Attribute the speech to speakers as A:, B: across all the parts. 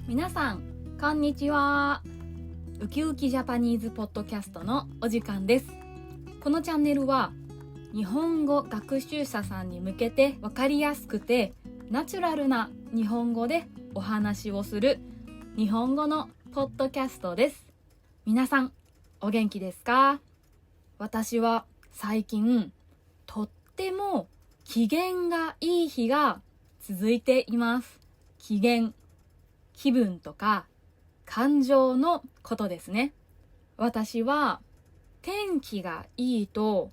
A: 皆さんこんにちは。ウキウキジャパニーズポッドキャストのお時間です。このチャンネルは日本語学習者さんに向けて分かりやすくてナチュラルな日本語でお話をする日本語のポッドキャストです。皆さんお元気ですか？私は最近とっても機嫌がいい日が続いています。機嫌、気分とか感情のことですね。私は天気がいいと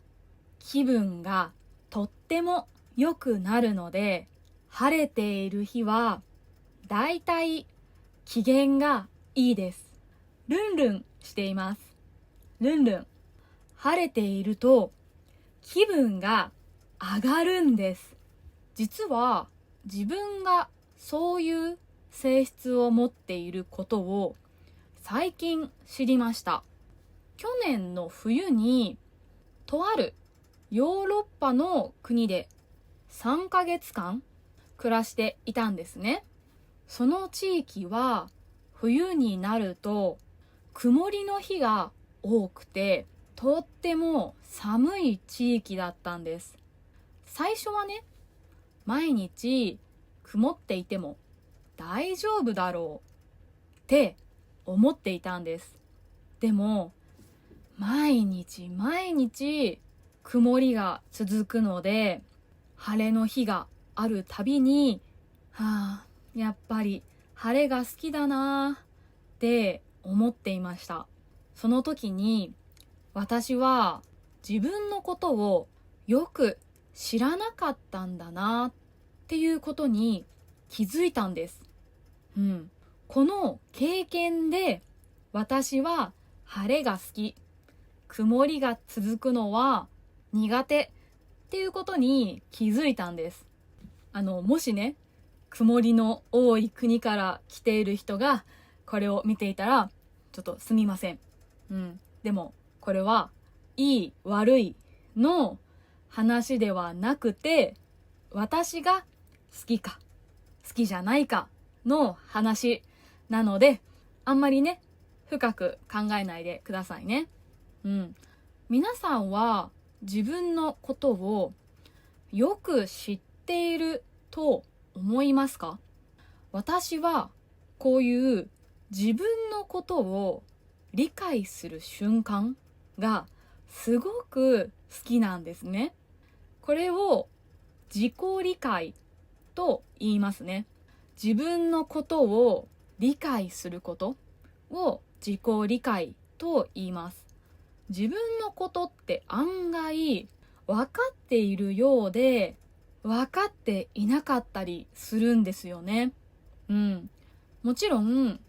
A: 気分がとっても良くなるので、晴れている日はだいたい機嫌がいいです。ルンルンしています。ルンルン。晴れていると気分が上がるんです。実は自分がそういう性質を持っていることを最近知りました。去年の冬にとあるヨーロッパの国で3ヶ月間暮らしていたんですね。その地域は冬になると曇りの日が多くてとっても寒い地域だったんです。最初はね、毎日曇っていても大丈夫だろうって思っていたんです。でも毎日曇りが続くので、晴れの日があるたびにやっぱり晴れが好きだなって思っていました。その時に私は自分のことをよく知らなかったんだなっていうことに気づいたんです。この経験で私は晴れが好き、曇りが続くのは苦手っていうことに気づいたんです。もしね、曇りの多い国から来ている人がこれを見ていたらちょっとすみません。でもこれはいい悪いの話ではなくて、私が好きか好きじゃないかの話なので、あんまりね深く考えないでくださいね。皆さんは自分のことをよく知っていると思いますか？私はこういう自分のことを理解する瞬間がすごく好きなんですね。これを自己理解と言いますね。自分のことを理解することを自己理解と言います。自分のことって案外分かっているようで分かっていなかったりするんですよね。もちろん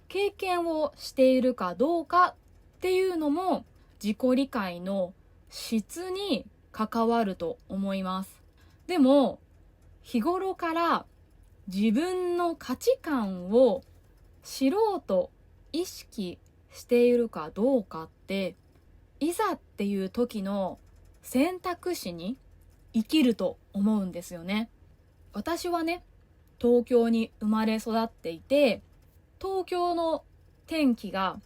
A: 経験をしているかどうかっていうのも自己理解の質に関わると思います。でも日頃から自分の価値観を知ろうと意識しているかどうかって、いざっていう時の選択肢に生きると思うんですよね。私はね、東京に生まれ育っていて、東京の天気が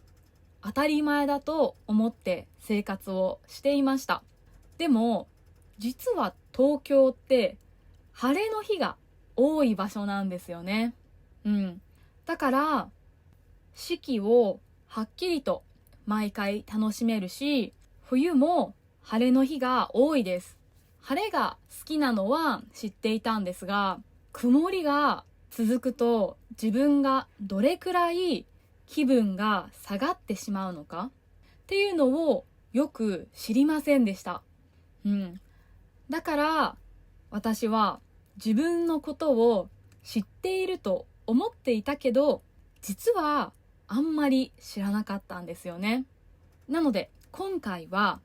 A: 当たり前だと思って生活をしていました。でも実は東京って晴れの日が多い場所なんですよね。だから四季をはっきりと毎回楽しめるし、冬も晴れの日が多いです。晴れが好きなのは知っていたんですが、曇りが続くと自分がどれくらい気分が下がってしまうのかっていうのをよく知りませんでした。だから私は自分のことを知っていると思っていたけど、実はあんまり知らなかったんですよね。なので今回は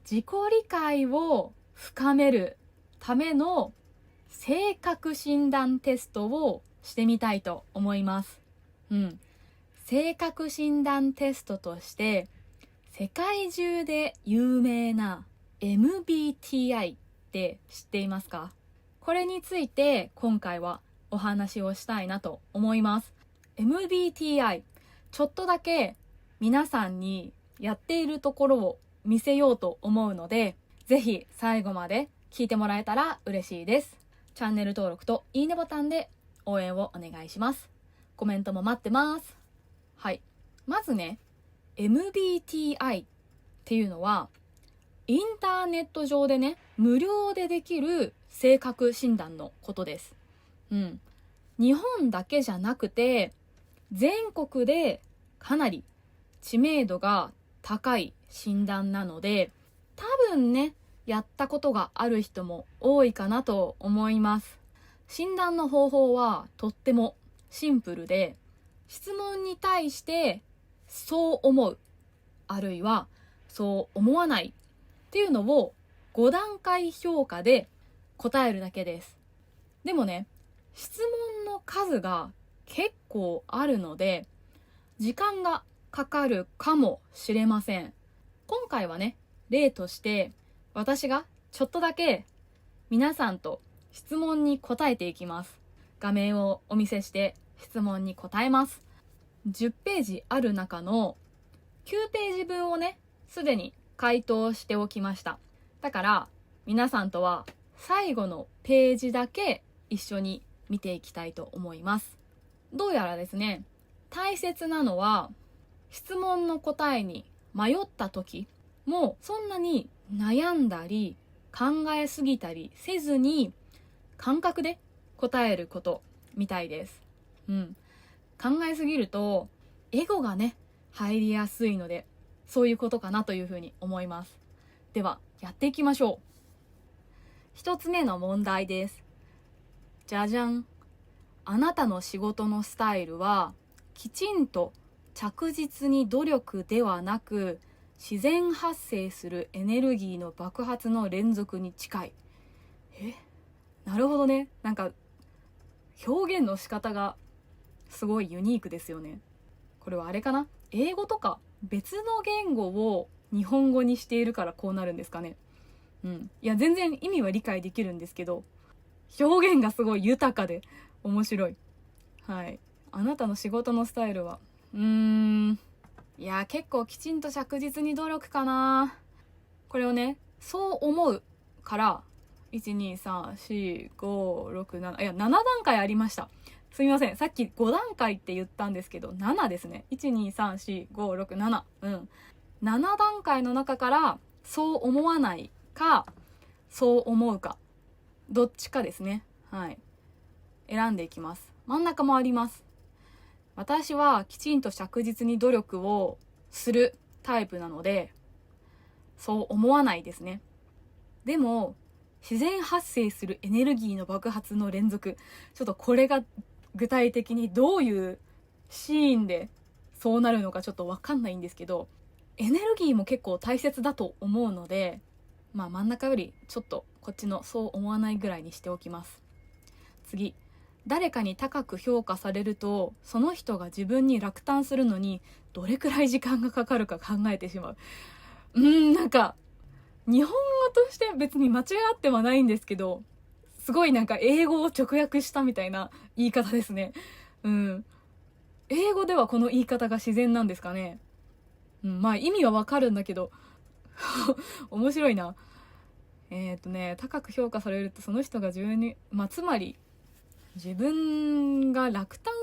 A: 自己理解を深めるための性格診断テストをしてみたいと思います。性格診断テストとして世界中で有名な MBTI って知っていますか？これについて今回はお話をしたいなと思います。MBTI、ちょっとだけ皆さんにやっているところを見せようと思うので、ぜひ最後まで聞いてもらえたら嬉しいです。チャンネル登録といいねボタンで応援をお願いします。コメントも待ってます。はい。まずね、MBTI っていうのは、インターネット上でね、無料でできる性格診断のことです。日本だけじゃなくて、全国でかなり知名度が高い診断なので、多分ね、やったことがある人も多いかなと思います。診断の方法はとってもシンプルで、質問に対してそう思う、あるいはそう思わないっていうのを5段階評価で答えるだけです。でもね、質問の数が結構あるので、時間がかかるかもしれません。今回はね、例として私がちょっとだけ皆さんと質問に答えていきます。画面をお見せして質問に答えます。10ページある中の9ページ分をね、すでに回答しておきました。だから皆さんとは最後のページだけ一緒に見ていきたいと思います。どうやらですね、大切なのは質問の答えに迷った時もそんなに悩んだり考えすぎたりせずに感覚で答えることみたいです。考えすぎるとエゴがね入りやすいので、そういうことかなというふうに思います。ではやっていきましょう。一つ目の問題です。じゃじゃん。あなたの仕事のスタイルはきちんと着実に努力ではなく、自然発生するエネルギーの爆発の連続に近い。なるほどね。なんか表現の仕方がすごいユニークですよね。これはあれかな、英語とか別の言語を日本語にしているからこうなるんですかね。いや全然意味は理解できるんですけど、表現がすごい豊かで面白い。はい。あなたの仕事のスタイルは、いや結構きちんと着実に努力かな。これをね、そう思うから1234567、いや7段階ありました。すみません、さっき5段階って言ったんですけど7ですね。1234567、7段階の中からそう思わないかそう思うかどっちかですね。はい、選んでいきます。真ん中もあります。私はきちんと着実に努力をするタイプなのでそう思わないですね。でも自然発生するエネルギーの爆発の連続、ちょっとこれが具体的にどういうシーンでそうなるのかちょっと分かんないんですけど、エネルギーも結構大切だと思うので、真ん中よりちょっとこっちのそう思わないぐらいにしておきます。次、誰かに高く評価されるとその人が自分に落胆するのにどれくらい時間がかかるか考えてしまう。なんか日本語として別に間違ってはないんですけど、すごいなんか英語を直訳したみたいな言い方ですね。英語ではこの言い方が自然なんですかね。意味はわかるんだけど面白いな。高く評価されるとその人が自分に、つまり自分が落胆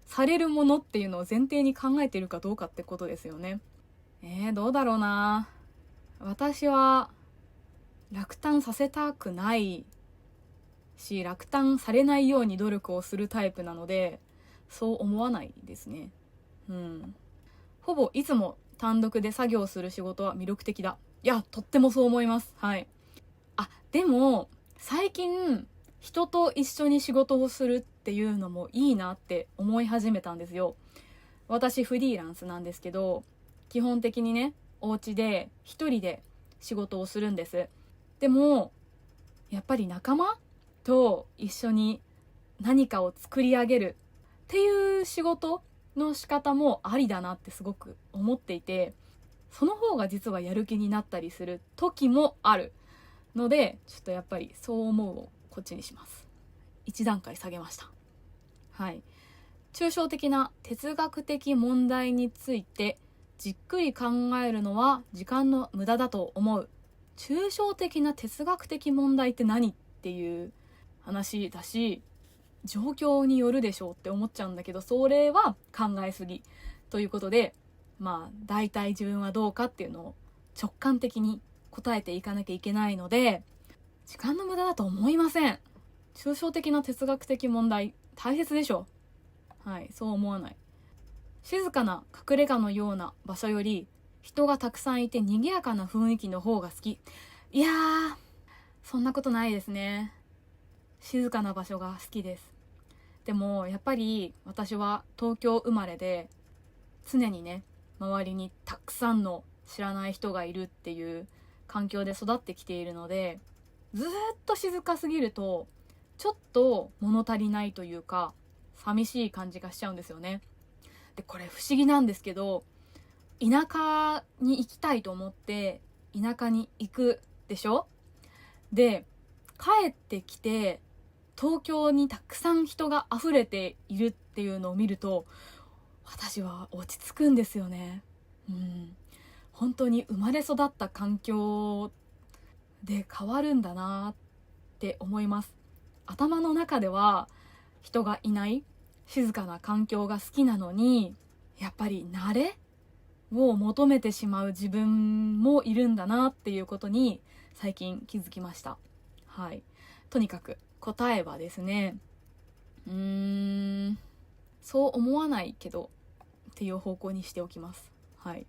A: されるものっていうのを前提に考えているかどうかってことですよね。どうだろうな。私は落胆させたくないし、落胆されないように努力をするタイプなのでそう思わないですね。ほぼいつも単独で作業する仕事は魅力的だ。いや、とってもそう思います。はい。でも最近人と一緒に仕事をするっていうのもいいなって思い始めたんですよ。私フリーランスなんですけど、基本的にね、お家で一人で仕事をするんです。でもやっぱり仲間と一緒に何かを作り上げるっていう仕事の仕方もありだなってすごく思っていて、その方が実はやる気になったりする時もあるので、ちょっとやっぱりそう思うをこっちにします。1段階下げました。はい。抽象的な哲学的問題についてじっくり考えるのは時間の無駄だと思う。抽象的な哲学的問題って何っていう話だし、状況によるでしょうって思っちゃうんだけど、それは考えすぎということで、大体自分はどうかっていうのを直感的に答えていかなきゃいけないので、時間の無駄だと思いません。抽象的な哲学的問題大切でしょ。はい、そう思わない。静かな隠れ家のような場所より人がたくさんいて賑やかな雰囲気の方が好き。いやー、そんなことないですね。静かな場所が好きです。でもやっぱり私は東京生まれで、常にね、周りにたくさんの知らない人がいるっていう環境で育ってきているので、ずっと静かすぎるとちょっと物足りないというか、寂しい感じがしちゃうんですよね。で、これ不思議なんですけど、田舎に行きたいと思って田舎に行くでしょ。で、帰ってきて東京にたくさん人が溢れているっていうのを見ると、私は落ち着くんですよね。本当に生まれ育った環境で変わるんだなって思います。頭の中では人がいない静かな環境が好きなのに、やっぱり慣れを求めてしまう自分もいるんだなっていうことに最近気づきました。はい。とにかく答えはですね、そう思わないけどっていう方向にしておきます。はい。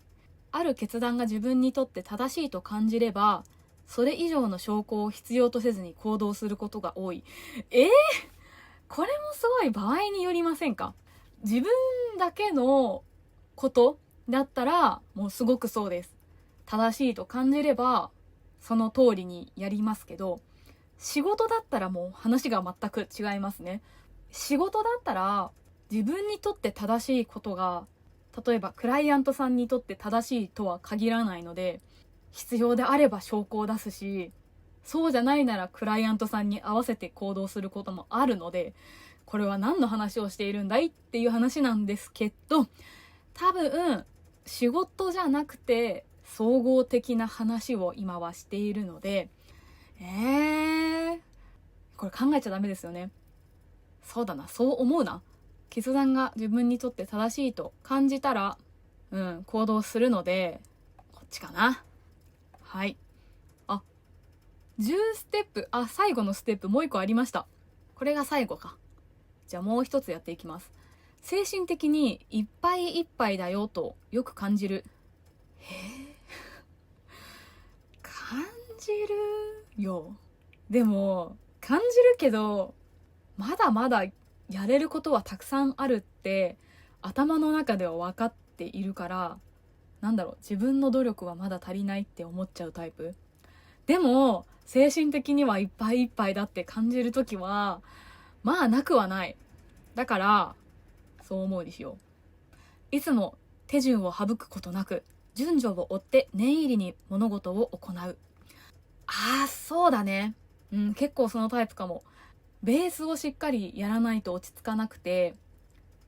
A: ある決断が自分にとって正しいと感じれば、それ以上の証拠を必要とせずに行動することが多い。これもすごい場合によりませんか？自分だけのことだったらもうすごくそうです。正しいと感じればその通りにやりますけど、仕事だったらもう話が全く違いますね。仕事だったら自分にとって正しいことが、例えばクライアントさんにとって正しいとは限らないので、必要であれば証拠を出すし、そうじゃないならクライアントさんに合わせて行動することもあるので、これは何の話をしているんだいっていう話なんですけど、多分仕事じゃなくて総合的な話を今はしているので、これ考えちゃダメですよね。そうだな、そう思うな。決断が自分にとって正しいと感じたら、行動するので、こっちかな。はい。10ステップ、最後のステップもう一個ありました。これが最後か。じゃあもう一つやっていきます。精神的にいっぱいいっぱいだよとよく感じる。感じるよ。でも、感じるけど、まだまだやれることはたくさんあるって頭の中では分かっているから、自分の努力はまだ足りないって思っちゃうタイプ。でも精神的にはいっぱいいっぱいだって感じるときはなくはない。だからそう思うにしよう。いつも手順を省くことなく順序を追って念入りに物事を行う。そうだね。結構そのタイプかも。ベースをしっかりやらないと落ち着かなくて、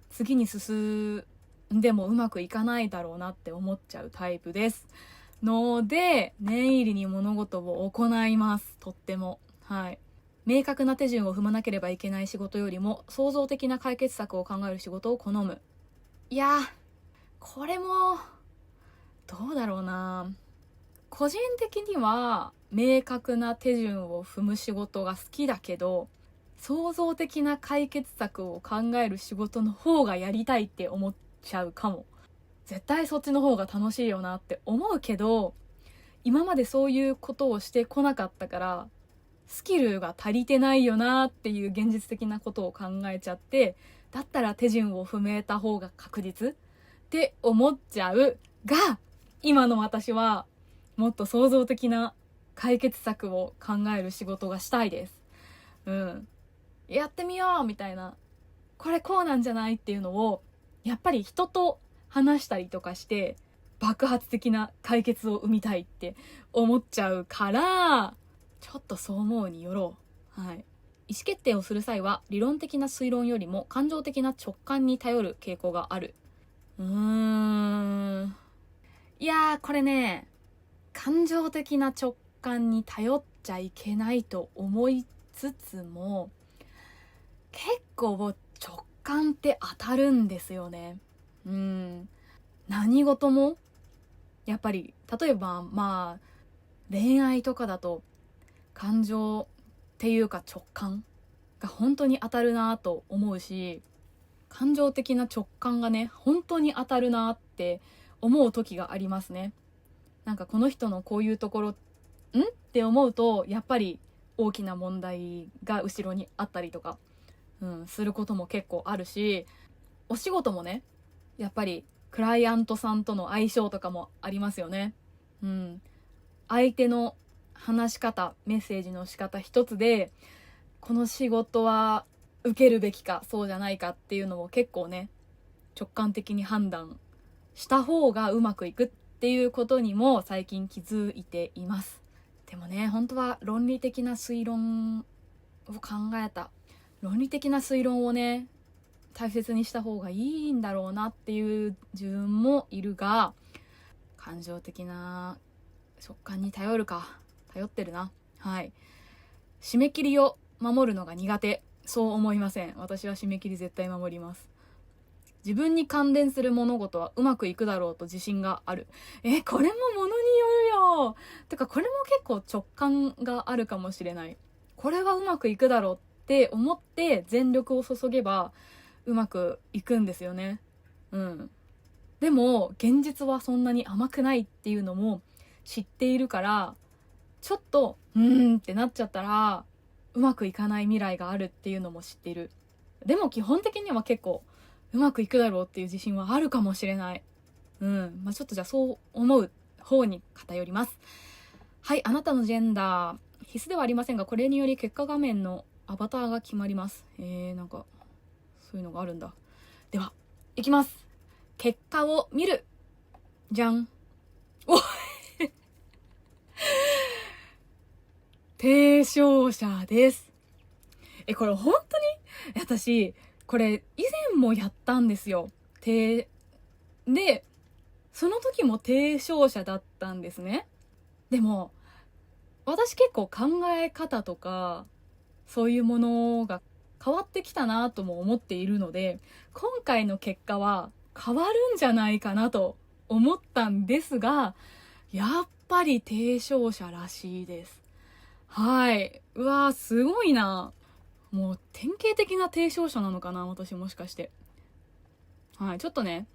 A: 次に進んでもうまくいかないだろうなって思っちゃうタイプですので、念入りに物事を行います。とっても。はい。明確な手順を踏まなければいけない仕事よりも創造的な解決策を考える仕事を好む。いや、これもどうだろうな。個人的には明確な手順を踏む仕事が好きだけど、創造的な解決策を考える仕事の方がやりたいって思っちゃうかも。絶対そっちの方が楽しいよなって思うけど、今までそういうことをしてこなかったからスキルが足りてないよなっていう現実的なことを考えちゃって、だったら手順を踏めた方が確実って思っちゃうが、今の私はもっと創造的な解決策を考える仕事がしたいです。やってみようみたいな、これこうなんじゃないっていうのをやっぱり人と話したりとかして爆発的な解決を生みたいって思っちゃうから、ちょっとそう思うによろう。はい。意思決定をする際は理論的な推論よりも感情的な直感に頼る傾向がある。いやー、これね、感情的な直感に頼っちゃいけないと思いつつも、結構直感って当たるんですよね。何事もやっぱり、例えば恋愛とかだと感情っていうか直感が本当に当たるなと思うし、感情的な直感がね本当に当たるなって思う時がありますね。なんかこの人のこういうところって思うと、やっぱり大きな問題が後ろにあったりとか、することも結構あるし、お仕事もね、やっぱりクライアントさんとの相性とかもありますよね。相手の話し方、メッセージの仕方一つで、この仕事は受けるべきかそうじゃないかっていうのを結構ね、直感的に判断した方がうまくいくっていうことにも最近気づいています。でもね、本当は論理的な推論を論理的な推論をね大切にした方がいいんだろうなっていう自分もいるが、感情的な直感に頼ってるな。締め切りを守るのが苦手。そう思いません。私は締め切り絶対守ります。自分に関連する物事はうまくいくだろうと自信がある。これも物によるよ。てかこれも結構直感があるかもしれない。これはうまくいくだろうって思って全力を注げばうまくいくんですよね。でも現実はそんなに甘くないっていうのも知っているから、ちょっとってなっちゃったらうまくいかない未来があるっていうのも知っている。でも基本的には結構うまくいくだろうっていう自信はあるかもしれない。ちょっとじゃあそう思う方に偏ります。はい、あなたのジェンダー必須ではありませんが、これにより結果画面のアバターが決まります。なんかそういうのがあるんだ。では、いきます。結果を見る。じゃん。提唱者です。これ本当に私、これ以前もやったんですよ。で、その時も提唱者だったんですね。でも、私結構考え方とか、そういうものが変わってきたなとも思っているので、今回の結果は変わるんじゃないかなと思ったんですが、やっぱり提唱者らしいです。うわー、すごいな。もう典型的な提唱者なのかな、私もしかして。ちょっとね、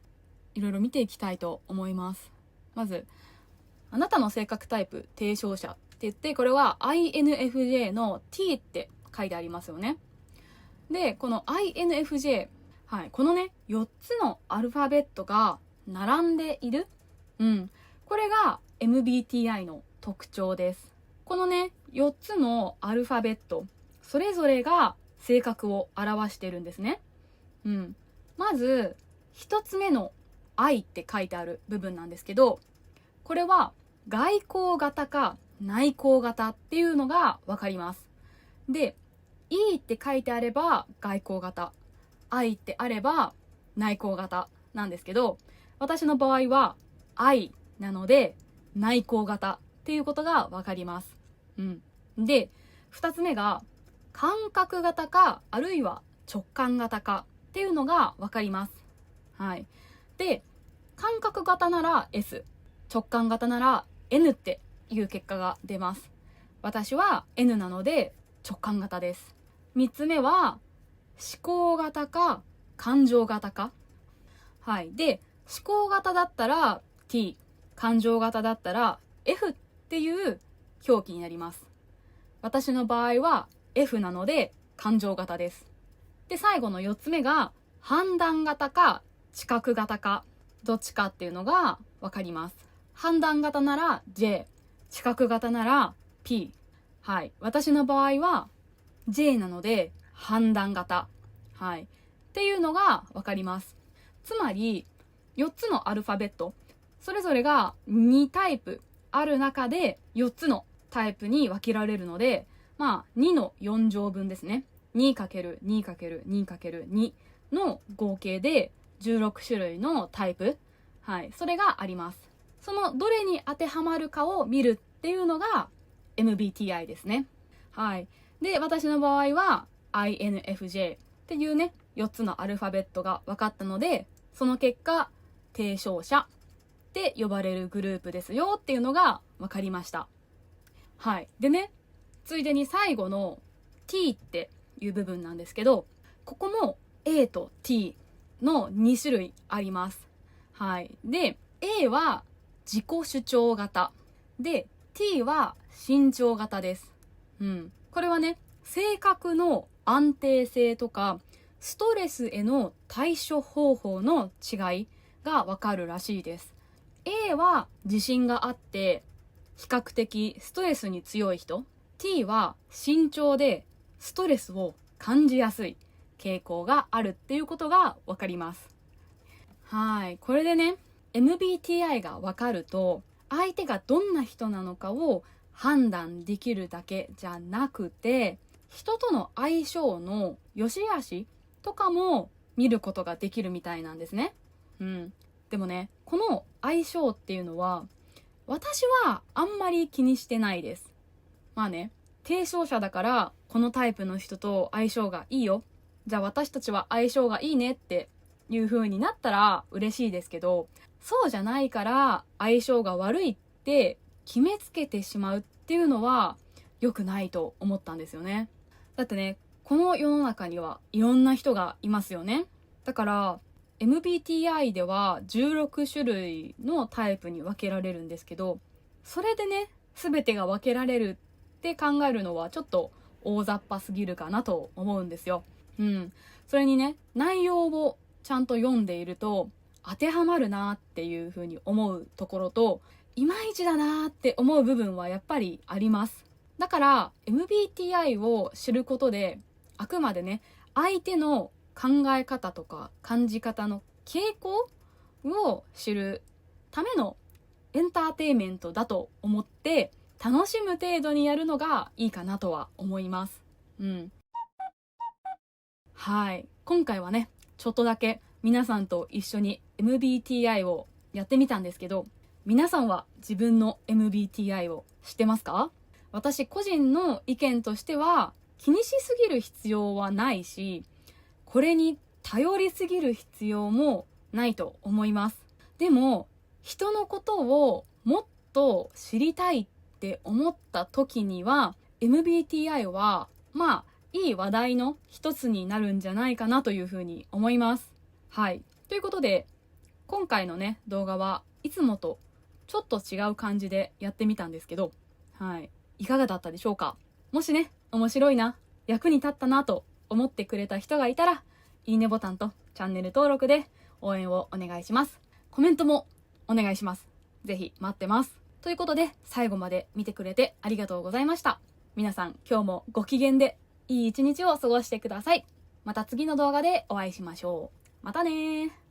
A: いろいろ見ていきたいと思います。まず、あなたの性格タイプ提唱者って言って、これは INFJ の T って書いてありますよね。で、この INFJ、このね、4つのアルファベットが並んでいる。これが MBTI の特徴です。このね、4つのアルファベット、それぞれが性格を表してるんですね。まず、1つ目の I って書いてある部分なんですけど、これは外向型か内向型っていうのがわかります。で、E って書いてあれば外向型、I ってあれば内向型なんですけど、私の場合は I なので内向型っていうことがわかります。で、2つ目が感覚型かあるいは直感型かっていうのがわかります。で、感覚型なら S、直感型なら N っていう結果が出ます。私は N なので直感型です。3つ目は思考型か感情型か。で、思考型だったら T、感情型だったら F っていう表記になります。私の場合は F なので感情型です。で、最後の4つ目が判断型か知覚型かどっちかっていうのが分かります。判断型なら J、知覚型なら P。私の場合は J なので判断型。っていうのが分かります。つまり4つのアルファベット、それぞれが2タイプある中で4つのタイプに分けられるので、2の4乗分ですね。2×2×2×2 の合計で16種類のタイプ、それがあります。そのどれに当てはまるかを見るっていうのが MBTI ですね。で、私の場合は INFJ っていうね、4つのアルファベットが分かったので、その結果、提唱者って呼ばれるグループですよっていうのが分かりました。でね、ついでに最後の T っていう部分なんですけど、ここも A と T の2種類あります。で、A は自己主張型で、T は慎重型です。これはね、性格の安定性とかストレスへの対処方法の違いがわかるらしいです。A は自信があって比較的ストレスに強い人、T は慎重でストレスを感じやすい傾向があるっていうことがわかります。これでね、MBTI がわかると相手がどんな人なのかを判断できるだけじゃなくて、人との相性の良し悪しとかも見ることができるみたいなんですね。でもね、この相性っていうのは私はあんまり気にしてないです。提唱者だからこのタイプの人と相性がいいよ、じゃあ私たちは相性がいいねっていう風になったら嬉しいですけど、そうじゃないから相性が悪いって決めつけてしまうっていうのは良くないと思ったんですよね。だってね、この世の中にはいろんな人がいますよね。だから MBTI では16種類のタイプに分けられるんですけど、それでね、全てが分けられるって考えるのはちょっと大雑把すぎるかなと思うんですよ。それにね、内容をちゃんと読んでいると当てはまるなっていうふうに思うところと、いまいちだなって思う部分はやっぱりあります。だから MBTI を知ることで、あくまでね、相手の考え方とか感じ方の傾向を知るためのエンターテインメントだと思って楽しむ程度にやるのがいいかなとは思います。今回はね、ちょっとだけ皆さんと一緒に MBTI をやってみたんですけど、皆さんは自分の MBTI を知ってますか？私個人の意見としては、気にしすぎる必要はないし、これに頼りすぎる必要もないと思います。でも、人のことをもっと知りたいって思った時には、MBTI はいい話題の一つになるんじゃないかなというふうに思います。ということで、今回のね、動画はいつもとちょっと違う感じでやってみたんですけど、いかがだったでしょうか？もしね、面白いな、役に立ったなと思ってくれた人がいたら、いいねボタンとチャンネル登録で応援をお願いします。コメントもお願いします。ぜひ待ってます。ということで、最後まで見てくれてありがとうございました。皆さん、今日もご機嫌でいい一日を過ごしてください。また次の動画でお会いしましょう。またねー。